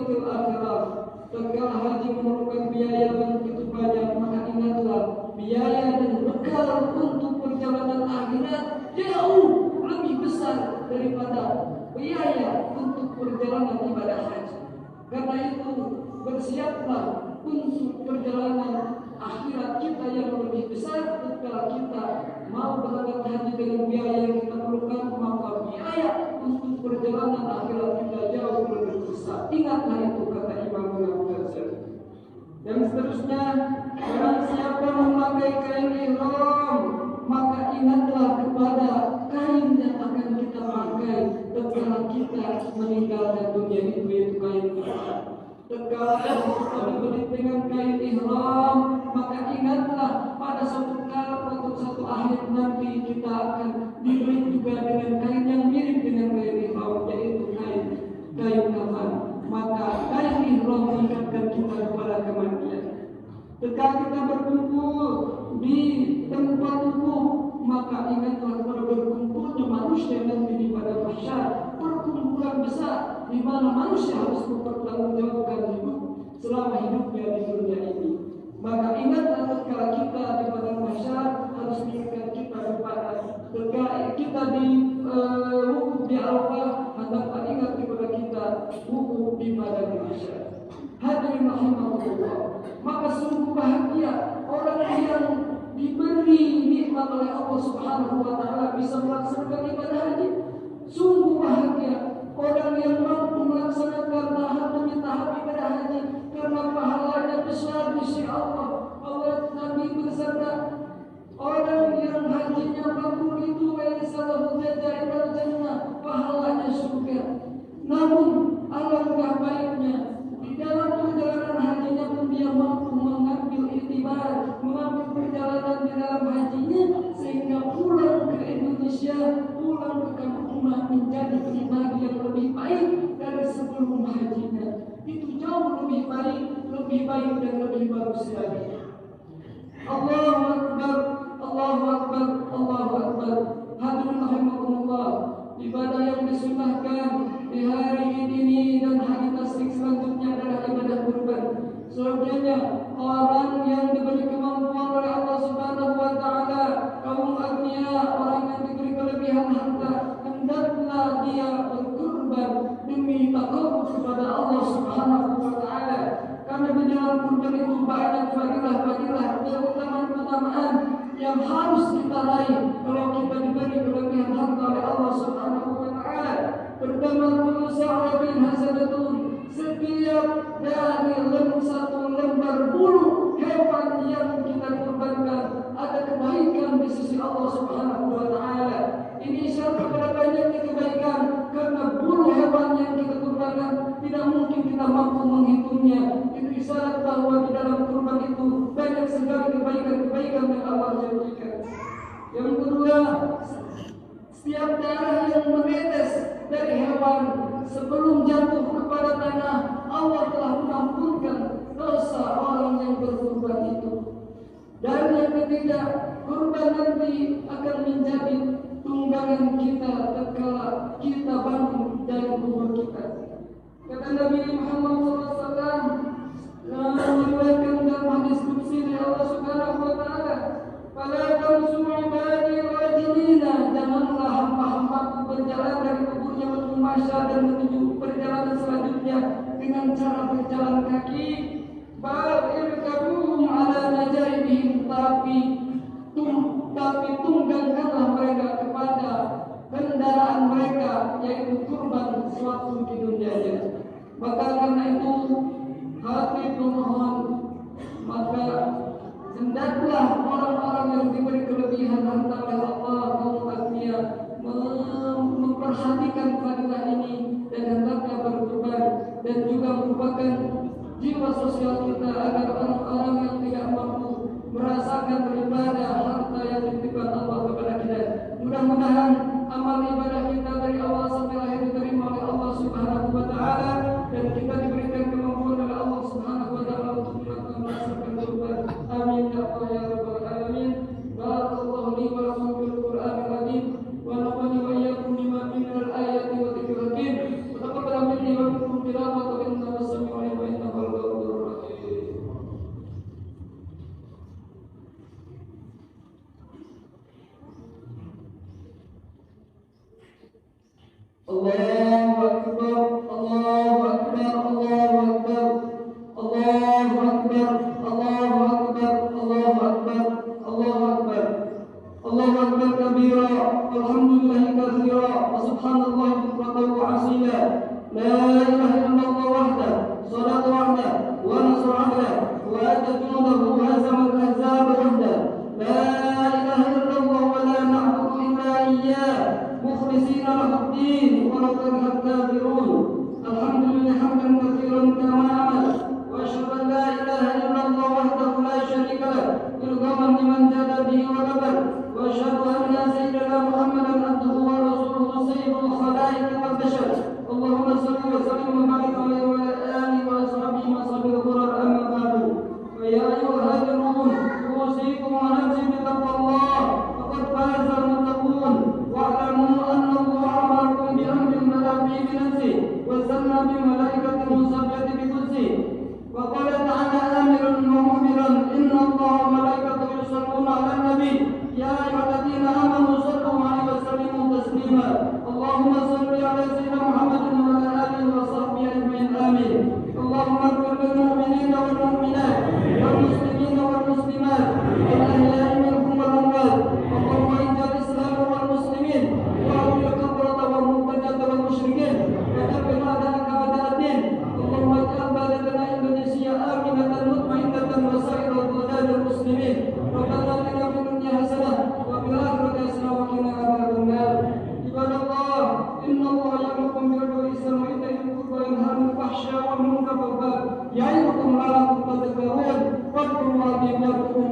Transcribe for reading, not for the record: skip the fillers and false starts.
fil akhirah. Tatkala haji memerlukan biaya yang begitu banyak, maka ingatlah biaya dan bekal untuk perjalanan akhirat jauh lebih besar daripada biaya untuk perjalanan ibadah haji. Karena itu bersiaplah untuk perjalanan akhirat kita yang lebih besar. Tatkala kita mau berangkat haji dengan biaya yang kita perlukan, maka biaya untuk perjalanan akhirat kita jauh lebih besar. Ingatlah itu, kata Imam Ghazali. Dan seterusnya, barang siapa memakai kain ihram, maka ingatlah kepada kain yang akan kita pakai tatkala kita meninggalkan dunia itu, yaitu kain ihram. Tatkala berbelit dengan kain ihram, maka ingatlah pada suatu akhir nanti kita akan diberi juga dengan kain yang mirip dengan kain ihram, yaitu kain kafan. Maka kain ihram mengingatkan kita kepada kematian. Ketika kita berkumpul di tempat wukuf, maka ingatlah kepada berkumpulnya manusia nanti di pada mahsyar, perkumpulan besar di mana manusia harus mempertanggungjawabkan hidup selama hidupnya di dunia ini. Maka ingatlah ketika kita di pada mahsyar harus mengingatkan kita kepada ketika kita di wukuf di Arafah, hendaklah ingat kepada kita wukuf di pada mahsyar. Hadirin rahimahullah, maka sungguh bahagia orang yang diberi nikmat oleh Allah Subhanahu wa taala bisa melaksanakan ibadah haji. Sungguh bahagia orang yang mampu melaksanakan tahap demi tahap ibadah haji karena pahalanya besar di sisi Allah. Allah Nabi bersabda, orang yang hajinya mabrur itu waisalahu jazaa'ul jannah, pahalanya surga. Namun alangkah baiknya di dalam perjalanan hajinya pun dia mampu mengambil iktibar, mengambil perjalanan di dalam hajinya, sehingga pulang ke Indonesia, pulang ke kampung rumah menjadi pribadi yang lebih baik dari sebelum hajinya. Itu jauh lebih baik dan lebih bagus lagi. Allahu Akbar, Allahu Akbar, Allahu Akbar. Hadirin rahimakumullah, ibadah yang disunahkan di hari ini dan hari tasyrik selanjutnya adalah ibadah kurban. Selanjutnya, orang yang diberi kemampuan oleh Allah Subhanahu wa taala, kaum agniya, orang yang diberi kelebihan harta, hendaklah dia berkurban demi takarruf kepada Allah Subhanahu wa taala. Karena di dalam kurban itu banyak fadilah-fadilah dan keutamaan yang harus kita raih kalau kita diberi kelebihan harta oleh Allah Subhanahu wa taala. Pertama, kullu sa'atin hasanatun, setiap dari satu lembar bulu hewan yang kita kurbankan ada kebaikan di sisi Allah Subhanahu wa taala. Ini isyarat kepada banyaknya kebaikan, karena bulu hewan yang kita kurbankan tidak mungkin kita mampu menghitungnya. Itu isyarat bahwa di dalam kurban itu banyak sekali kebaikan-kebaikan yang Allah janjikan. Yang kedua, setiap darah yang menetes dari hewan sebelum jatuh kepada tanah, Allah telah mengampunkan dosa orang yang berkurban itu. Dan yang ketiga, kurban nanti akan menjadi tunggangan kita tatkala kita bangun dari kubur kita. Kata Nabi Muhammad SAW, meriwayatkan dalam hadis qudsi dari Allah Subhanahu wa taala, "Fala tamsu ibadi rajulina", janganlah hamba-hambaku berjalan dari kuburnya menuju mahsyar dan menuju perjalanan selanjutnya dengan cara berjalan kaki. Bal irkabuhum ala najaibihim, tapi tunggangkanlah mereka kepada kendaraan mereka, yaitu kurban suatu di dunianya. Maka karena itu hati memohon, maka hendaklah orang-orang yang diberi kelebihan harta oleh Allah, kaum agniya, memperhatikan fadilah ini dan hendaknya berkurban, dan juga merupakan jiwa sosial kita agar orang-orang yang tidak mampu merasakan daripada harta yang dititipkan Allah kepada kita. Mudah-mudahan amal ibadah kita dari awal sampai akhir diterima oleh Allah Subhanahu wa taala, dan kita diberikan kemampuan oleh Allah Subhanahu wa taala untuk melaksanakan kurban. Amin ya Allah ya rabbal alamin. Barakallahu li wa lakum fil Qur'anil azim wa nafa'ani wa iyyakum bima fihi minal ayati wa dzikril hakim. Wa taqabbal minni wa minkum tilawatan innahu Allahu Akbar, Allahu Akbar, Allahu Akbar, Allahu Akbar, Allahu Akbar, Allahu Akbar, Allahu Akbar. Allahu Akbar kabira, alhamdulillahi katsira, wa subhanallahi bukratan wa asila. La ilaha illallah wahdahu, shadaqa wahdahu, wa nasra wahdahu, wa ata junudahu wa hazama al-ahzaba wahdahu. La ilaha illallah wa la na'budu illa iyyah, mukhlisina lahu ad-din wa la karha al-kafirun. Alhamdulillah hamdan katsiran kama amara, wa asyhadu an la ilaha illallah wahdahu la syarika lahu, irghaman liman jada bihi wa kabar. وأشهد أن سيدنا محمدا عبده ورسوله سيد الخلائق والبشر. اللهم صل وسلم وبارك عليه وعلى آله وأصحابه وصحبه الغرر. أما بعد، فيا أيها الهادرون، أوصيكم ونفسي بتقوى الله، فقد فاز المتقون. واعلموا أن الله أمركم بأمر بدأ به بنفسه وسمى بملائكة المسبحة بقدسه، وقال تعالى آمرا ومؤمرا: إن الله وملائكته يصلون على النبي يا أيها الذين آمنوا صلوا عليه وسلموا تسليما. اللهم صل على سيدنا محمد وعلى آله وصحبه أجمعين. آمين. اللهم اغفر للمؤمنين والمؤمنات والمسلمين والمسلمات الأحياء منهم والأموات. اللهم أعز الإسلام والمسلمين وأذل الكفرة والمبتدعة والمشركين ودمر أعداءك أعداء الدين. اللهم اجعل بلدنا إندونيسيا آمنة مطمئنة وسائر بلاد المسلمين. ربنا آتنا في الدنيا حسنة وفي الآخرة حسنة وقنا عذاب النار. عباد الله، إن الله يأمركم بالعدل والإحسان وإيتاء ذي القربى وينهى عن الفحشاء والمنكر والبغي يعظكم لعلكم تذكرون. واذكروا الله يذكركم